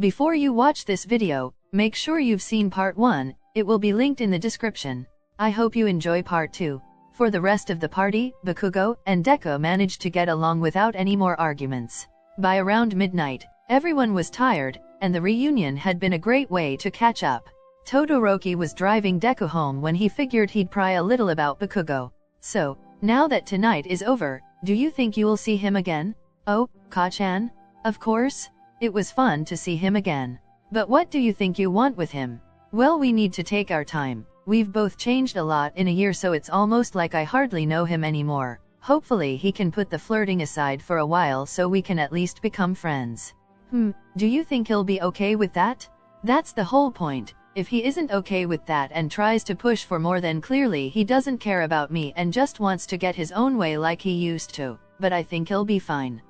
Before you watch this video, make sure you've seen part 1, it will be linked in the description. I hope you enjoy part 2. For the rest of the party, Bakugo and Deku managed to get along without any more arguments. By around midnight, everyone was tired, and the reunion had been a great way to catch up. Todoroki was driving Deku home when he figured he'd pry a little about Bakugo. So, now that tonight is over, do you think you will see him again? Oh, Ka-chan? Of course. It was fun to see him again. But what do you think you want with him? Well, we need to take our time. We've both changed a lot in a year, so it's almost like I hardly know him anymore. Hopefully he can put the flirting aside for a while so we can at least become friends. Do you think he'll be okay with that? That's the whole point. If he isn't okay with that and tries to push for more, then clearly he doesn't care about me and just wants to get his own way like he used to. But I think he'll be fine.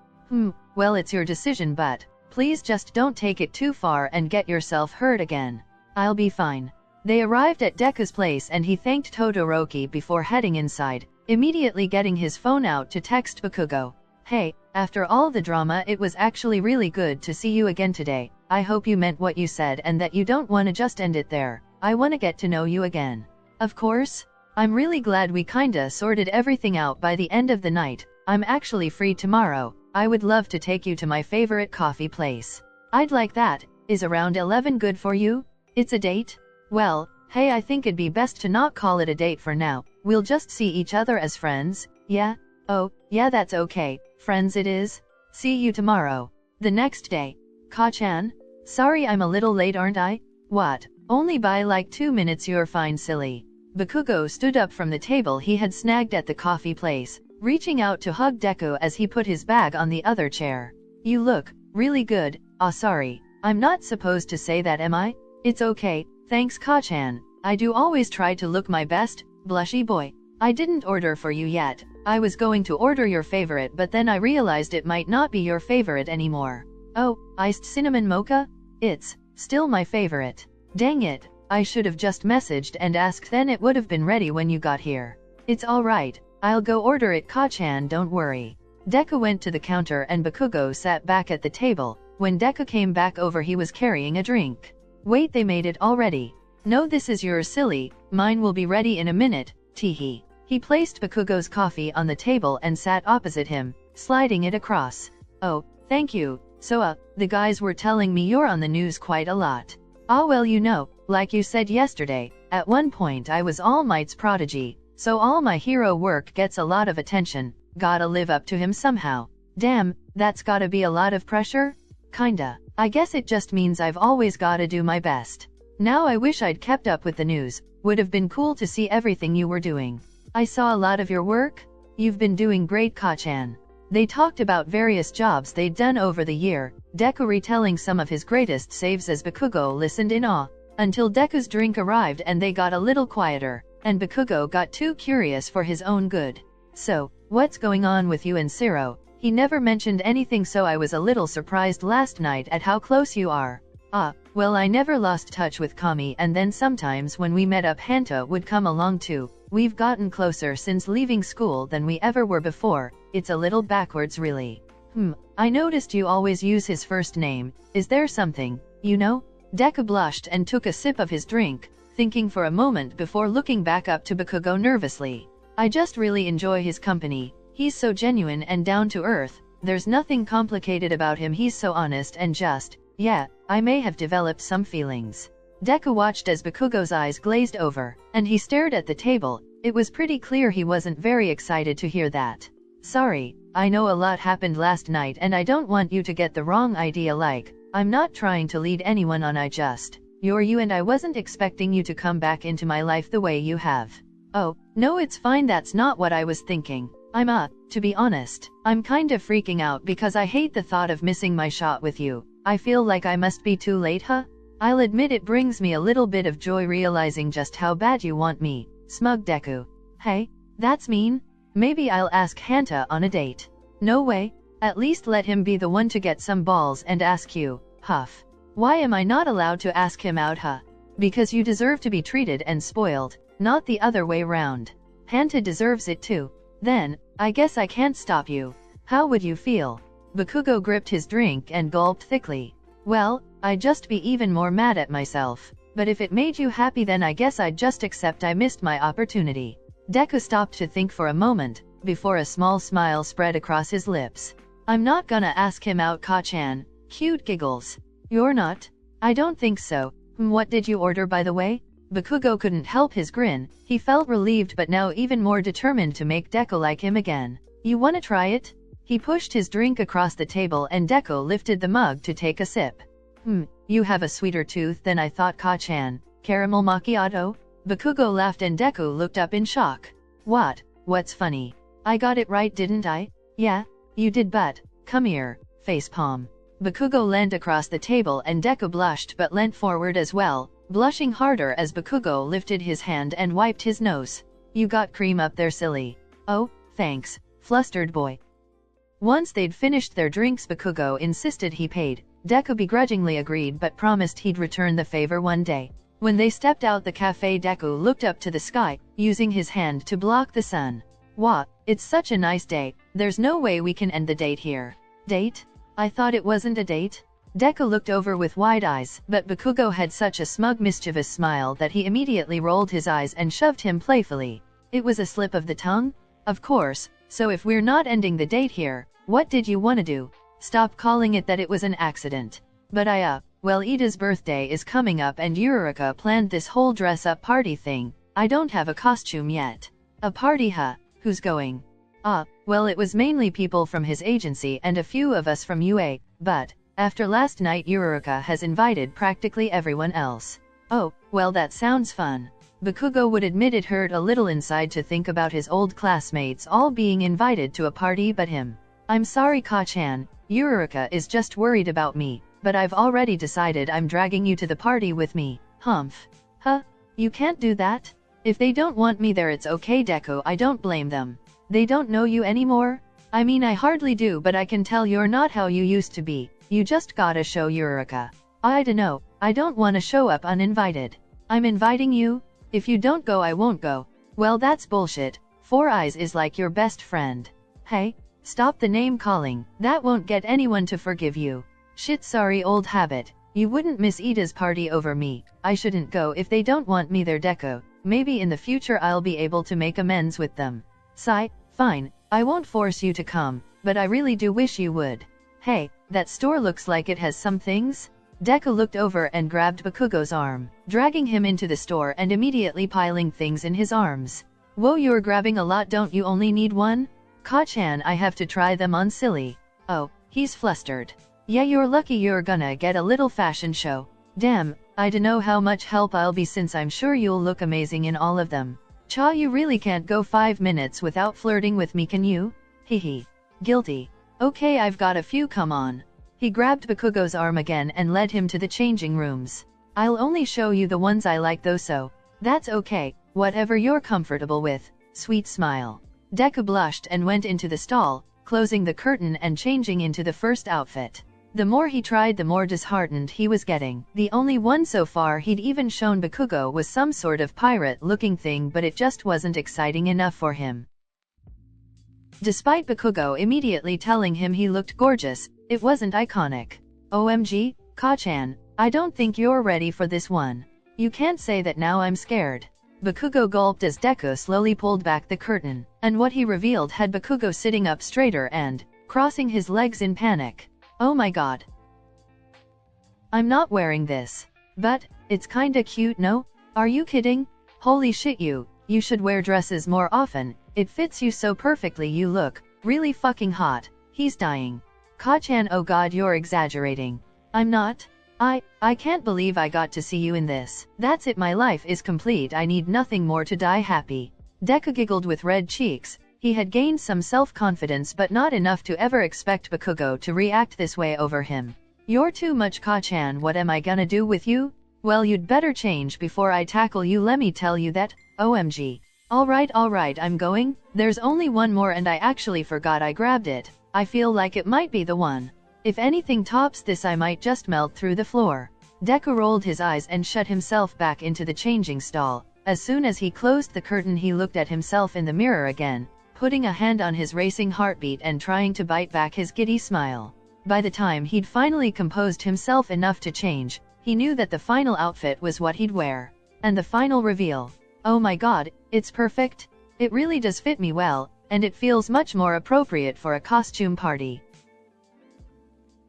Well, it's your decision, but please just don't take it too far and get yourself hurt again. I'll be fine. They arrived at Deku's place and he thanked Todoroki before heading inside, immediately getting his phone out to text Bakugo. Hey, after all the drama, it was actually really good to see you again today. I hope you meant what you said and that you don't want to just end it there. I want to get to know you again. Of course. I'm really glad we kinda sorted everything out by the end of the night. I'm actually free tomorrow. I would love to take you to my favorite coffee place. I'd like that. Is around 11 good for you? It's a date? Well, hey, I think it'd be best to not call it a date for now. We'll just see each other as friends, yeah? Oh, yeah, that's okay. Friends it is. See you tomorrow. The next day. Ka-chan? Sorry I'm a little late, aren't I? What? Only by like 2 minutes, you're fine, silly. Bakugo stood up from the table he had snagged at the coffee place, reaching out to hug Deku as he put his bag on the other chair. You look really good. Ah, sorry. I'm not supposed to say that, am I? It's okay. Thanks, Ka-chan. I do always try to look my best, blushy boy. I didn't order for you yet. I was going to order your favorite, but then I realized it might not be your favorite anymore. Oh, iced cinnamon mocha? It's still my favorite. Dang it. I should have just messaged and asked, then it would have been ready when you got here. It's alright. I'll go order it, Ka-chan, don't worry. Deku went to the counter and Bakugo sat back at the table. When Deku came back over, he was carrying a drink. Wait, they made it already. No, this is yours, silly. Mine will be ready in a minute, teehee. He placed Bakugo's coffee on the table and sat opposite him, sliding it across. Oh, thank you. So, the guys were telling me you're on the news quite a lot. Ah, well, you know, like you said yesterday, at one point I was All Might's prodigy, so all my hero work gets a lot of attention. Gotta live up to him somehow. Damn, that's gotta be a lot of pressure? Kinda. I guess it just means I've always gotta do my best. Now I wish I'd kept up with the news. Would have been cool to see everything you were doing. I saw a lot of your work. You've been doing great, Ka-chan. They talked about various jobs they'd done over the year, Deku retelling some of his greatest saves as Bakugo listened in awe, until Deku's drink arrived and they got a little quieter, and Bakugo got too curious for his own good. So, what's going on with you and Siro? He never mentioned anything, so I was a little surprised last night at how close you are. Ah, well, I never lost touch with Kami, and then sometimes when we met up Hanta would come along too. We've gotten closer since leaving school than we ever were before. It's a little backwards, really. I noticed you always use his first name. Is there something, you know? Deku blushed and took a sip of his drink, thinking for a moment before looking back up to Bakugo nervously. I just really enjoy his company. He's so genuine and down to earth. There's nothing complicated about him. He's so honest and just. Yeah, I may have developed some feelings. Deku watched as Bakugo's eyes glazed over, and he stared at the table. It was pretty clear he wasn't very excited to hear that. Sorry, I know a lot happened last night and I don't want you to get the wrong idea. Like, I'm not trying to lead anyone on, you're you and I wasn't expecting you to come back into my life the way you have. Oh, no, it's fine, that's not what I was thinking. To be honest, I'm kind of freaking out because I hate the thought of missing my shot with you. I feel like I must be too late, huh? I'll admit it brings me a little bit of joy realizing just how bad you want me, smug Deku. Hey, that's mean. Maybe I'll ask Hanta on a date. No way. At least let him be the one to get some balls and ask you, huff. Why am I not allowed to ask him out, huh? Because you deserve to be treated and spoiled, not the other way round. Hanta deserves it too. Then, I guess I can't stop you. How would you feel? Bakugo gripped his drink and gulped thickly. Well, I'd just be even more mad at myself. But if it made you happy, then I guess I'd just accept I missed my opportunity. Deku stopped to think for a moment, before a small smile spread across his lips. I'm not gonna ask him out, Ka-chan. Cute giggles. You're not? I don't think so. What did you order, by the way? Bakugo couldn't help his grin. He felt relieved but now even more determined to make Deku like him again. You wanna try it? He pushed his drink across the table and Deku lifted the mug to take a sip. You have a sweeter tooth than I thought, Ka-chan. Caramel macchiato? Bakugo laughed and Deku looked up in shock. What's funny? I got it right, didn't I? Yeah, you did, but come here, facepalm. Bakugo leant across the table and Deku blushed but leant forward as well, blushing harder as Bakugo lifted his hand and wiped his nose. You got cream up there, silly. Oh, thanks, flustered boy. Once they'd finished their drinks, Bakugo insisted he paid. Deku begrudgingly agreed but promised he'd return the favor one day. When they stepped out the cafe, Deku looked up to the sky, using his hand to block the sun. It's such a nice day. There's no way we can end the date here. Date? I thought it wasn't a date? Deku looked over with wide eyes, but Bakugo had such a smug, mischievous smile that he immediately rolled his eyes and shoved him playfully. It was a slip of the tongue? Of course, so if we're not ending the date here, what did you want to do? Stop calling it that, it was an accident. But well, Ida's birthday is coming up and Eureka planned this whole dress-up party thing. I don't have a costume yet. A party, huh? Who's going? Well, it was mainly people from his agency and a few of us from UA, but after last night Eureka has invited practically everyone else. Oh, well, that sounds fun. Bakugo would admit it hurt a little inside to think about his old classmates all being invited to a party but him. I'm sorry, Ka-chan, Eureka is just worried about me, but I've already decided I'm dragging you to the party with me. Humph. Huh? You can't do that? If they don't want me there, it's okay, Deku, I don't blame them. They don't know you anymore? I mean, I hardly do, but I can tell you're not how you used to be. You just gotta show Eureka. I dunno, I don't wanna show up uninvited. I'm inviting you? If you don't go, I won't go. Well, that's bullshit. Four Eyes is like your best friend. Hey, stop the name calling. That won't get anyone to forgive you. Shit, sorry, old habit. You wouldn't miss Ida's party over me. I shouldn't go if they don't want me there, Deku. Maybe in the future I'll be able to make amends with them. Sigh, fine, I won't force you to come, but I really do wish you would. Hey, that store looks like it has some things? Deku looked over and grabbed Bakugo's arm, dragging him into the store and immediately piling things in his arms. Whoa, you're grabbing a lot, don't you only need one? Ka-chan, I have to try them on, silly. Oh, he's flustered. Yeah, you're lucky you're gonna get a little fashion show. Damn, I dunno how much help I'll be since I'm sure you'll look amazing in all of them. Cha, you really can't go 5 minutes without flirting with me, can you? Hehe. Guilty. Okay, I've got a few, come on. He grabbed Bakugo's arm again and led him to the changing rooms. I'll only show you the ones I like though, so that's okay, whatever you're comfortable with. Sweet smile. Deku blushed and went into the stall, closing the curtain and changing into the first outfit. The more he tried, the more disheartened he was getting. The only one so far he'd even shown Bakugo was some sort of pirate-looking thing, but it just wasn't exciting enough for him. Despite Bakugo immediately telling him he looked gorgeous, it wasn't iconic. OMG, Ka-chan, I don't think you're ready for this one. You can't say that now, I'm scared. Bakugo gulped as Deku slowly pulled back the curtain, and what he revealed had Bakugo sitting up straighter and crossing his legs in panic. Oh my god. I'm not wearing this. But it's kinda cute, no? Are you kidding? Holy shit, you should wear dresses more often. It fits you so perfectly, you look really fucking hot. He's dying. Ka-chan, oh god, you're exaggerating. I'm not. I can't believe I got to see you in this. That's it, my life is complete, I need nothing more to die happy. Deku giggled with red cheeks. He had gained some self-confidence but not enough to ever expect Bakugo to react this way over him. You're too much, Ka-chan, what am I gonna do with you? Well, you'd better change before I tackle you, let me tell you that. OMG. Alright, I'm going. There's only one more and I actually forgot I grabbed it. I feel like it might be the one. If anything tops this, I might just melt through the floor. Deku rolled his eyes and shut himself back into the changing stall. As soon as he closed the curtain, he looked at himself in the mirror again, putting a hand on his racing heartbeat and trying to bite back his giddy smile. By the time he'd finally composed himself enough to change, he knew that the final outfit was what he'd wear. And the final reveal. Oh my god, it's perfect. It really does fit me well, and it feels much more appropriate for a costume party.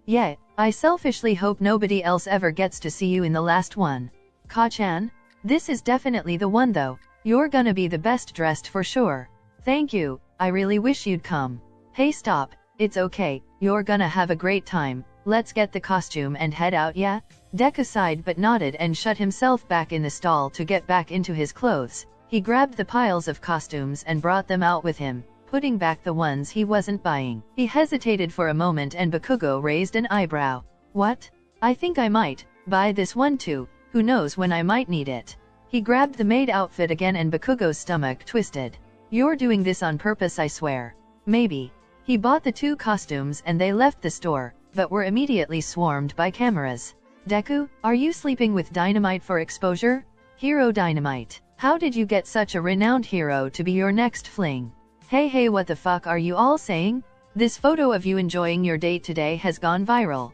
Yeah, I selfishly hope nobody else ever gets to see you in the last one. Ka-chan? This is definitely the one though. You're gonna be the best dressed for sure. Thank you, I really wish you'd come. Hey stop, it's okay, you're gonna have a great time. Let's get the costume and head out, yeah? Deku sighed but nodded and shut himself back in the stall to get back into his clothes. He grabbed the piles of costumes and brought them out with him, putting back the ones he wasn't buying. He hesitated for a moment and Bakugo raised an eyebrow. What? I think I might buy this one too, who knows when I might need it. He grabbed the maid outfit again and Bakugo's stomach twisted. You're doing this on purpose, I swear. Maybe. He bought the 2 costumes and they left the store, but were immediately swarmed by cameras. Deku, are you sleeping with Dynamite for exposure? Hero Dynamite, how did you get such a renowned hero to be your next fling? Hey what the fuck are you all saying? This photo of you enjoying your date today has gone viral.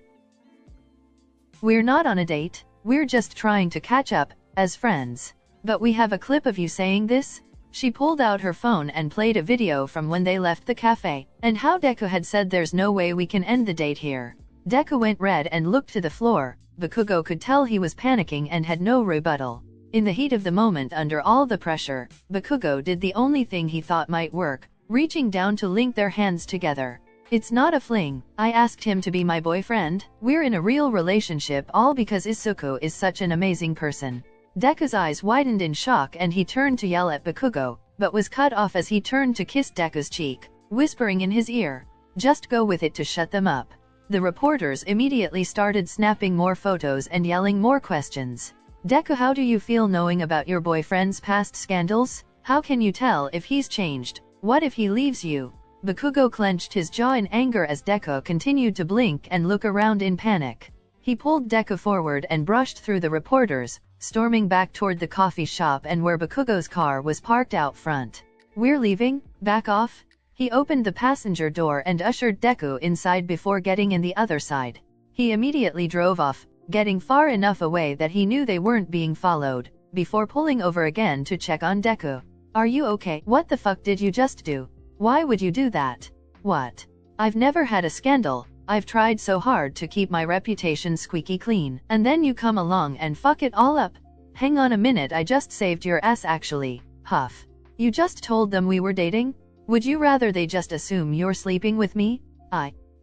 We're not on a date, we're just trying to catch up, as friends. But we have a clip of you saying this? She pulled out her phone and played a video from when they left the cafe, and how Deku had said there's no way we can end the date here. Deku went red and looked to the floor. Bakugo could tell he was panicking and had no rebuttal. In the heat of the moment under all the pressure, Bakugo did the only thing he thought might work, reaching down to link their hands together. It's not a fling, I asked him to be my boyfriend. We're in a real relationship all because Izuku is such an amazing person. Deku's eyes widened in shock and he turned to yell at Bakugo, but was cut off as he turned to kiss Deku's cheek, whispering in his ear, "Just go with it," to shut them up. The reporters immediately started snapping more photos and yelling more questions. Deku, how do you feel knowing about your boyfriend's past scandals? How can you tell if he's changed? What if he leaves you? Bakugo clenched his jaw in anger as Deku continued to blink and look around in panic. He pulled Deku forward and brushed through the reporters, storming back toward the coffee shop and where Bakugo's car was parked out front. We're leaving? Back off? He opened the passenger door and ushered Deku inside before getting in the other side. He immediately drove off, getting far enough away that he knew they weren't being followed, before pulling over again to check on Deku. Are you okay? What the fuck did you just do? Why would you do that? What? I've never had a scandal. I've tried so hard to keep my reputation squeaky clean, and then you come along and fuck it all up. Hang on a minute, I just saved your ass actually. Huff. You just told them we were dating? Would you rather they just assume you're sleeping with me?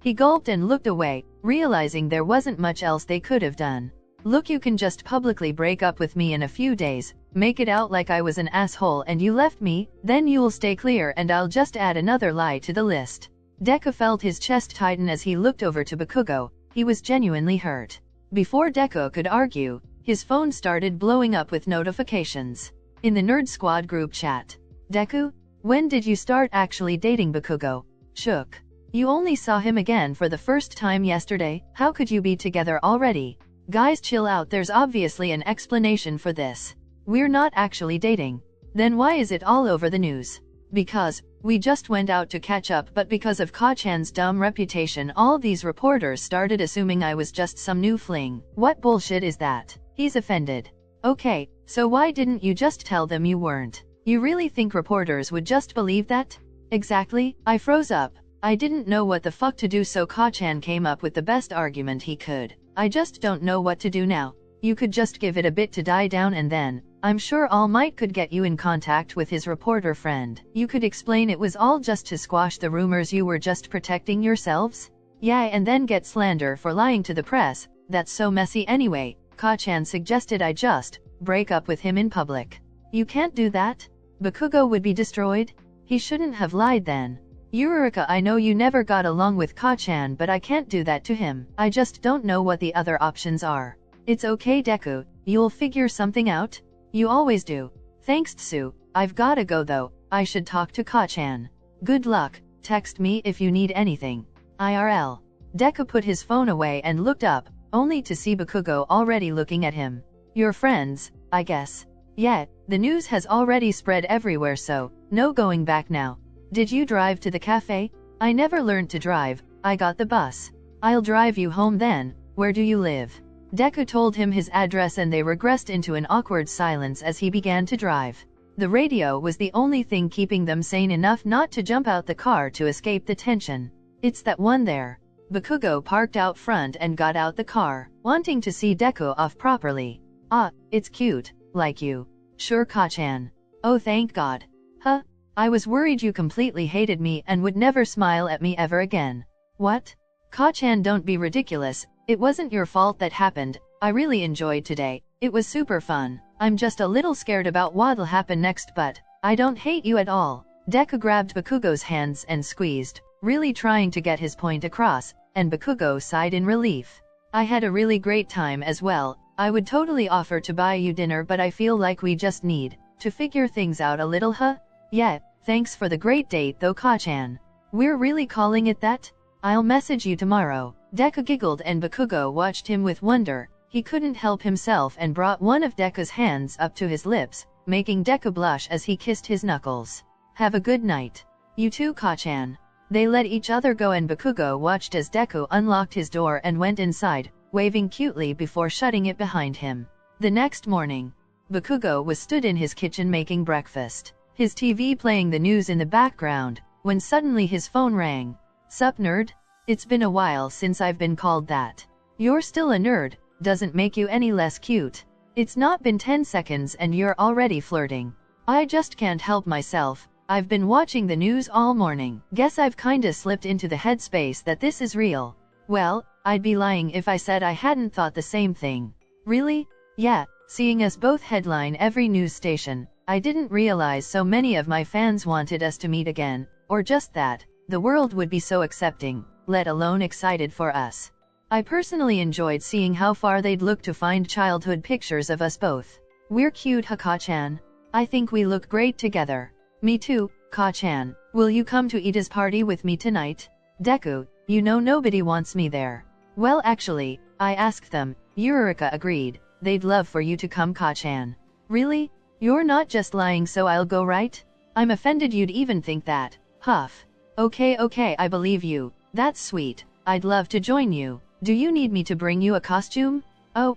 He gulped and looked away, realizing there wasn't much else they could have done. Look, you can just publicly break up with me in a few days, make it out like I was an asshole and you left me, then you'll stay clear and I'll just add another lie to the list. Deku felt his chest tighten as he looked over to Bakugo. He was genuinely hurt. Before Deku could argue, his phone started blowing up with notifications. In the Nerd Squad group chat. Deku, when did you start actually dating Bakugo? Shook. You only saw him again for the first time yesterday. How could you be together already? Guys, chill out, there's obviously an explanation for this. We're not actually dating. Then why is it all over the news? Because we just went out to catch up, but because of Ka-chan's dumb reputation all these reporters started assuming I was just some new fling. What bullshit is that? He's offended. Okay, so why didn't you just tell them you weren't? You really think reporters would just believe that? Exactly, I froze up. I didn't know what the fuck to do, so Ka-chan came up with the best argument he could. I just don't know what to do now. You could just give it a bit to die down and then, I'm sure All Might could get you in contact with his reporter friend. You could explain it was all just to squash the rumors, you were just protecting yourselves? Yeah, and then get slander for lying to the press. That's so messy anyway. Ka-chan suggested I just break up with him in public. You can't do that. Bakugo would be destroyed. He shouldn't have lied then. Eureka, I know you never got along with Ka-chan, but I can't do that to him. I just don't know what the other options are. It's okay, Deku, you'll figure something out. You always do. Thanks, Tsu. I've gotta go though. I should talk to Ka-chan. Good luck. Text me if you need anything. IRL. Deku put his phone away and looked up, only to see Bakugo already looking at him. You're friends, I guess. Yeah, the news has already spread everywhere, so no going back now. Did you drive to the cafe? I never learned to drive. I got the bus. I'll drive you home then. Where do you live? Deku told him his address and they regressed into an awkward silence as he began to drive. The radio was the only thing keeping them sane enough not to jump out the car to escape the tension. It's that one there. Bakugo parked out front and got out the car, wanting to see Deku off properly. Ah, it's cute, like you. Sure, Ka-chan. Oh, thank God. Huh? I was worried you completely hated me and would never smile at me ever again. What? Ka-chan, don't be ridiculous. It wasn't your fault that happened. I really enjoyed today. It was super fun. I'm just a little scared about what'll happen next, but I don't hate you at all. Deku grabbed Bakugo's hands and squeezed, really trying to get his point across, and Bakugo sighed in relief. I had a really great time as well. I would totally offer to buy you dinner, but I feel like we just need to figure things out a little, huh? Yeah, thanks for the great date though, Ka-chan. We're really calling it that? I'll message you tomorrow. Deku giggled and Bakugo watched him with wonder. He couldn't help himself and brought one of Deku's hands up to his lips, making Deku blush as he kissed his knuckles. Have a good night. You too, Ka-chan. They let each other go and Bakugo watched as Deku unlocked his door and went inside, waving cutely before shutting it behind him. The next morning, Bakugo was stood in his kitchen making breakfast, his TV playing the news in the background, when suddenly his phone rang. Sup, nerd? It's been a while since I've been called that. You're still a nerd, doesn't make you any less cute. It's not been 10 seconds and you're already flirting. I just can't help myself. I've been watching the news all morning. Guess I've kinda slipped into the headspace that this is real. Well, I'd be lying if I said I hadn't thought the same thing. Really? Yeah, seeing us both headline every news station, I didn't realize so many of my fans wanted us to meet again, or just that the world would be so accepting, let alone excited for us. I personally enjoyed seeing how far they'd look to find childhood pictures of us both. We're cute, huh, Ka-chan? I think we look great together. Me too, Ka-chan. Will you come to Ida's party with me tonight? Deku, you know nobody wants me there. Well, actually, I asked them. Eureka agreed. They'd love for you to come, Ka-chan. Really? You're not just lying, so I'll go, right? I'm offended you'd even think that. Huff. Okay, I believe you. That's sweet. I'd love to join you. Do you need me to bring you a costume? Oh,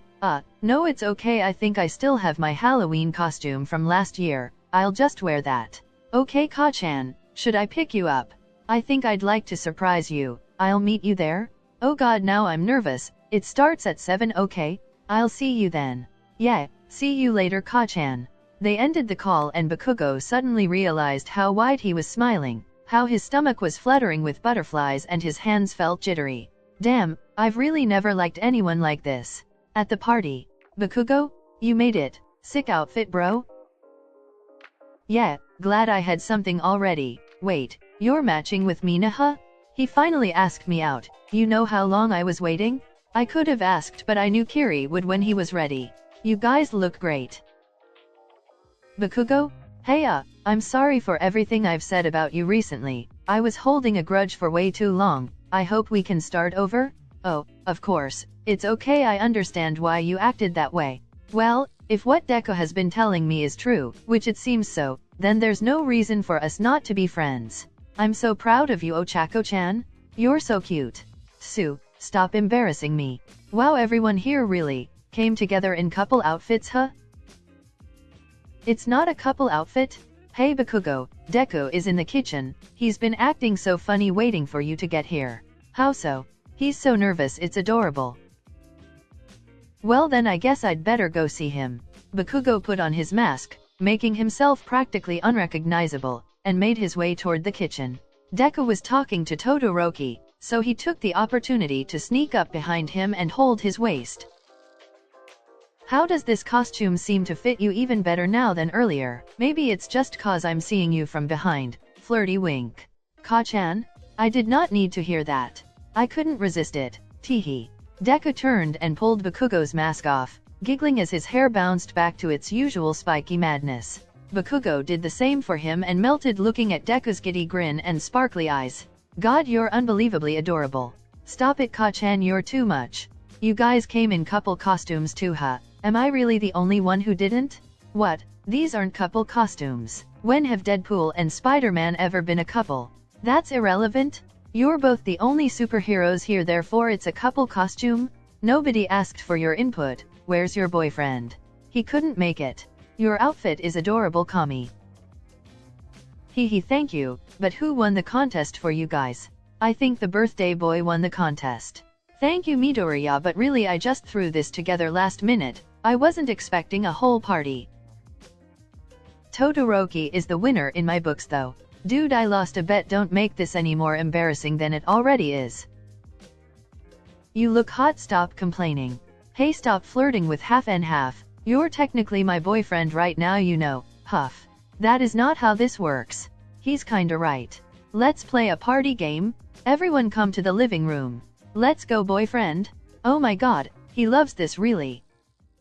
no, it's okay. I think I still have my Halloween costume from last year. I'll just wear that. Okay, Ka-chan. Should I pick you up? I think I'd like to surprise you. I'll meet you there. Oh God, now I'm nervous. It starts at 7, okay? I'll see you then. Yeah, see you later, Ka-chan. They ended the call and Bakugo suddenly realized how wide he was smiling, how his stomach was fluttering with butterflies and his hands felt jittery. Damn, I've really never liked anyone like this. At the party. Bakugo, you made it. Sick outfit, bro. Yeah, glad I had something already. Wait, you're matching with Mina, huh? He finally asked me out. You know how long I was waiting? I could have asked, but I knew Kiri would when he was ready. You guys look great. Bakugo? Hey, I'm sorry for everything I've said about you recently. I was holding a grudge for way too long. I hope we can start over? Oh, of course. It's okay, I understand why you acted that way. Well, if what Deku has been telling me is true, which it seems so, then there's no reason for us not to be friends. I'm so proud of you, Ochako-chan. You're so cute. Sue, stop embarrassing me. Wow, everyone here really came together in couple outfits, huh? It's not a couple outfit? Hey Bakugo, Deku is in the kitchen. He's been acting so funny waiting for you to get here. How so? He's so nervous, it's adorable. Well then I guess I'd better go see him. Bakugo put on his mask, making himself practically unrecognizable, and made his way toward the kitchen. Deku was talking to Todoroki, so he took the opportunity to sneak up behind him and hold his waist. How does this costume seem to fit you even better now than earlier? Maybe it's just cause I'm seeing you from behind. Flirty wink. Ka-chan? I did not need to hear that. I couldn't resist it. Teehee. Deku turned and pulled Bakugo's mask off, giggling as his hair bounced back to its usual spiky madness. Bakugo did the same for him and melted looking at Deku's giddy grin and sparkly eyes. God, you're unbelievably adorable. Stop it, Ka-chan, you're too much. You guys came in couple costumes too, huh? Am I really the only one who didn't? What? These aren't couple costumes. When have Deadpool and Spider-Man ever been a couple? That's irrelevant. You're both the only superheroes here, therefore it's a couple costume? Nobody asked for your input. Where's your boyfriend? He couldn't make it. Your outfit is adorable, Kami. Hehe, thank you, but who won the contest for you guys? I think the birthday boy won the contest. Thank you, Midoriya, but really I just threw this together last minute. I wasn't expecting a whole party. Todoroki is the winner in my books though. Dude, I lost a bet. Don't make this any more embarrassing than it already is. You look hot, stop complaining. Hey, stop flirting with half and half. You're technically my boyfriend right now, you know. Huff. That is not how this works. He's kinda right. Let's play a party game. Everyone come to the living room. Let's go, boyfriend. Oh my god, he loves this really.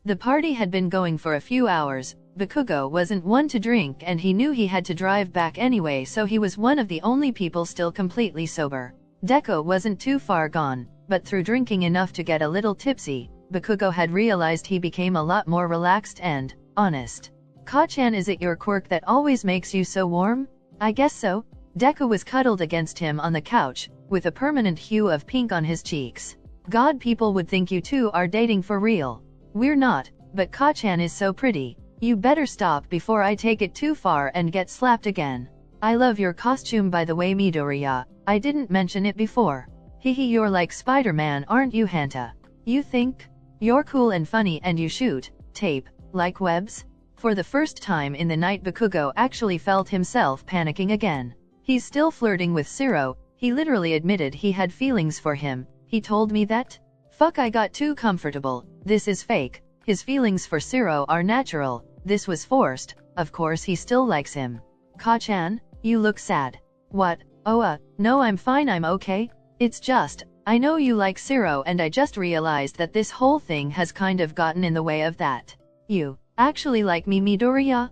The party had been going for a few hours. Bakugo wasn't one to drink and he knew he had to drive back anyway, so he was one of the only people still completely sober. Deku wasn't too far gone, but through drinking enough to get a little tipsy, Bakugo had realized he became a lot more relaxed and honest. Ka-chan, is it your quirk that always makes you so warm? I guess so. Deku was cuddled against him on the couch, with a permanent hue of pink on his cheeks. God, people would think you two are dating for real. We're not, but Ka-chan is so pretty. You better stop before I take it too far and get slapped again. I love your costume, by the way, Midoriya. I didn't mention it before. Hehe, you're like Spider-Man, aren't you, Hanta? You think? You're cool and funny and you shoot tape like webs? For the first time in the night, Bakugo actually felt himself panicking again. He's still flirting with Zero. He literally admitted he had feelings for him. He told me that? Fuck, I got too comfortable. This is fake. His feelings for Zero are natural. This was forced. Of course he still likes him. Ka-chan, you look sad. What? Oh, no, I'm fine, I'm okay. It's just, I know you like Zero and I just realized that this whole thing has kind of gotten in the way of that. You actually like me, Midoriya?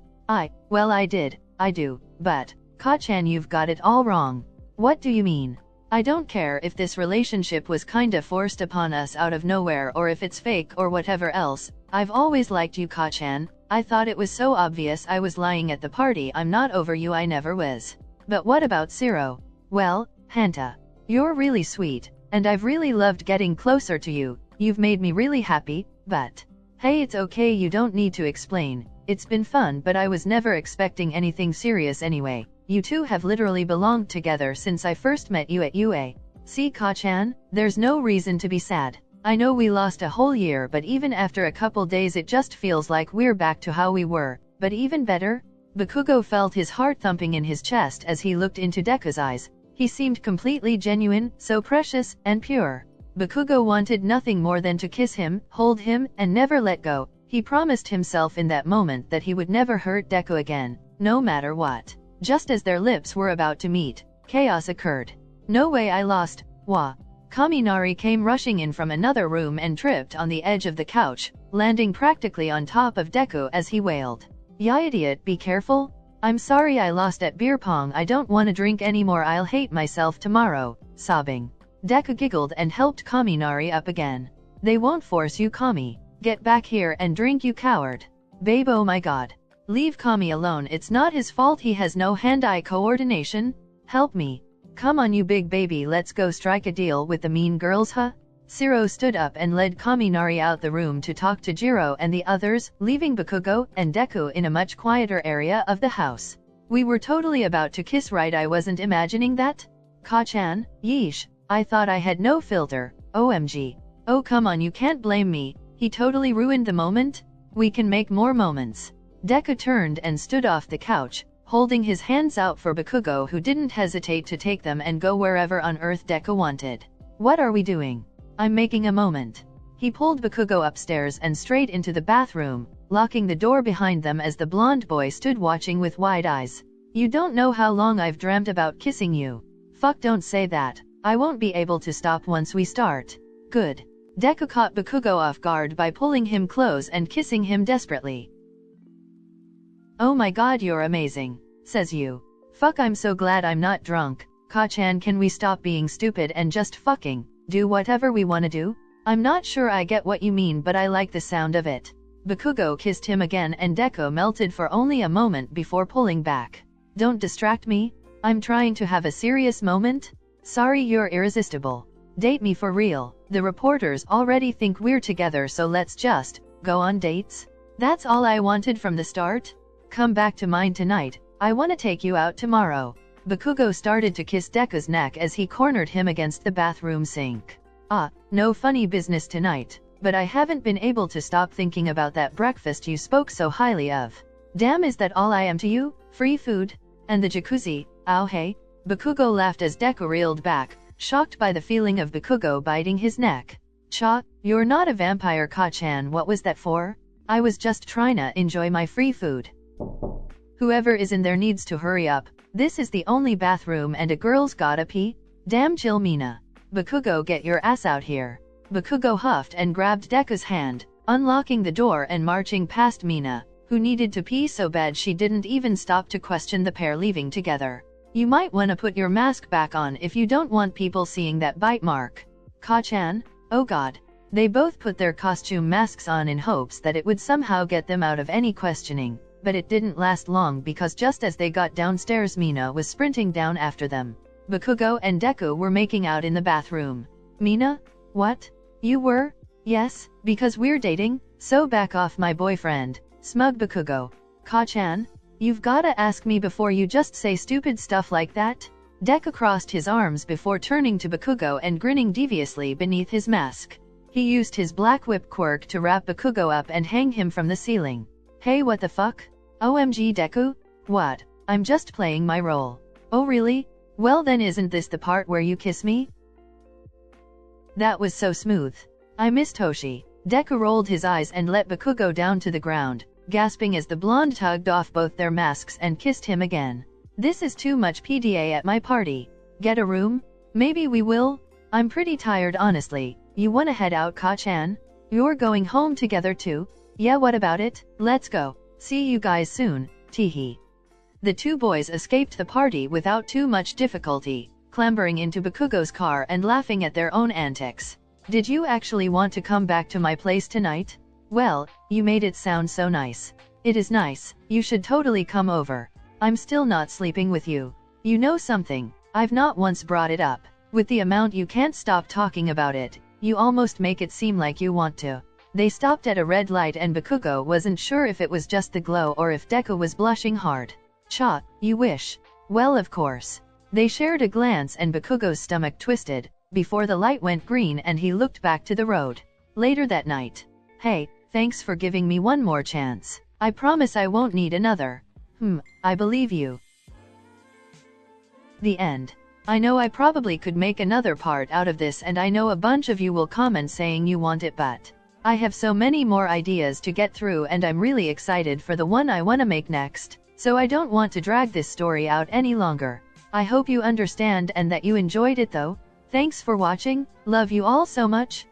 Well, I do, but, Ka-chan, you've got it all wrong. What do you mean? I don't care if this relationship was kinda forced upon us out of nowhere or if it's fake or whatever else. I've always liked you, Ka-chan. I thought it was so obvious I was lying at the party. I'm not over you, I never was. But what about Zero? Well, Hanta, you're really sweet, and I've really loved getting closer to you. You've made me really happy, but hey, it's okay, you don't need to explain. It's been fun, but I was never expecting anything serious anyway. You two have literally belonged together since I first met you at UA. See, Ka-chan, there's no reason to be sad. I know we lost a whole year, but even after a couple days it just feels like we're back to how we were, but even better. Bakugo felt his heart thumping in his chest as he looked into Deku's eyes. He seemed completely genuine, so precious and pure. Bakugo wanted nothing more than to kiss him, hold him, and never let go. He promised himself in that moment that he would never hurt Deku again, no matter what. Just as their lips were about to meet, chaos occurred. No way, I lost. Wah. Kaminari came rushing in from another room and tripped on the edge of the couch, landing practically on top of Deku as he wailed. Ya idiot, be careful. I'm sorry I lost at beer pong. I don't want to drink anymore. I'll hate myself tomorrow. Sobbing. Deku giggled and helped Kaminari up again. They won't force you, Kami. Get back here and drink, you coward. Babe, oh my god. Leave Kami alone, it's not his fault he has no hand-eye coordination. Help me. Come on, you big baby, let's go strike a deal with the mean girls, huh? Zero stood up and led Kaminari out the room to talk to Jiro and the others, leaving Bakugo and Deku in a much quieter area of the house. We were totally about to kiss, right? I wasn't imagining that. Ka-chan, yeesh, I thought I had no filter. OMG. Oh come on, you can't blame me. He totally ruined the moment. We can make more moments. Deku turned and stood off the couch, holding his hands out for Bakugo, who didn't hesitate to take them and go wherever on earth Deku wanted. What are we doing? I'm making a moment. He pulled Bakugo upstairs and straight into the bathroom, locking the door behind them as the blonde boy stood watching with wide eyes. You don't know how long I've dreamt about kissing you. Fuck, don't say that. I won't be able to stop once we start. Good. Deku caught Bakugo off guard by pulling him close and kissing him desperately. Oh my god, you're amazing, says you. Fuck, I'm so glad I'm not drunk. Ka-chan, can we stop being stupid and just fucking do whatever we wanna do? I'm not sure I get what you mean, but I like the sound of it. Bakugo kissed him again and Deku melted for only a moment before pulling back. Don't distract me. I'm trying to have a serious moment. Sorry you're irresistible. Date me for real. The reporters already think we're together, so let's just go on dates. That's all I wanted from the start. Come back to mine tonight. I want to take you out tomorrow. Bakugo started to kiss Deku's neck as he cornered him against the bathroom sink. Ah, no funny business tonight, but I haven't been able to stop thinking about that breakfast you spoke so highly of. Damn, is that all I am to you? Free food? And the jacuzzi? Ow hey? Bakugo laughed as Deku reeled back, shocked by the feeling of Bakugo biting his neck. Cha, you're not a vampire, Ka-chan. What was that for? I was just trying to enjoy my free food. Whoever is in there needs to hurry up. This is the only bathroom and a girl's gotta pee. Damn, chill, Mina. Bakugo, get your ass out here. Bakugo huffed and grabbed Deku's hand, unlocking the door and marching past Mina, who needed to pee so bad she didn't even stop to question the pair leaving together. You might want to put your mask back on if you don't want people seeing that bite mark. Ka-chan? Oh god. They both put their costume masks on in hopes that it would somehow get them out of any questioning, but it didn't last long because just as they got downstairs, Mina was sprinting down after them. Bakugo and Deku were making out in the bathroom. Mina? What? You were? Yes, because we're dating, so back off my boyfriend. Smug Bakugo. Ka-chan? You've gotta ask me before you just say stupid stuff like that? Deku crossed his arms before turning to Bakugo and grinning deviously beneath his mask. He used his black whip quirk to wrap Bakugo up and hang him from the ceiling. Hey, what the fuck? OMG, Deku? What? I'm just playing my role. Oh really? Well then, isn't this the part where you kiss me? That was so smooth. I missed Hoshi. Deku rolled his eyes and let Bakugo down to the ground, gasping as the blonde tugged off both their masks and kissed him again. This is too much PDA at my party. Get a room? Maybe we will? I'm pretty tired, honestly. You wanna head out, Ka-chan? You're going home together too? Yeah, what about it? Let's go. See you guys soon, teehee. The two boys escaped the party without too much difficulty, clambering into Bakugo's car and laughing at their own antics. Did you actually want to come back to my place tonight? Well, you made it sound so nice. It is nice. You should totally come over. I'm still not sleeping with you. You know something? I've not once brought it up. With the amount you can't stop talking about it, you almost make it seem like you want to. They stopped at a red light and Bakugo wasn't sure if it was just the glow or if Deku was blushing hard. Cha, you wish. Well, of course. They shared a glance and Bakugo's stomach twisted, before the light went green and he looked back to the road. Later that night. Hey, thanks for giving me one more chance. I promise I won't need another. I believe you. The end. I know I probably could make another part out of this, and I know a bunch of you will comment saying you want it, but I have so many more ideas to get through and I'm really excited for the one I want to make next, so I don't want to drag this story out any longer. I hope you understand and that you enjoyed it though. Thanks for watching, love you all so much.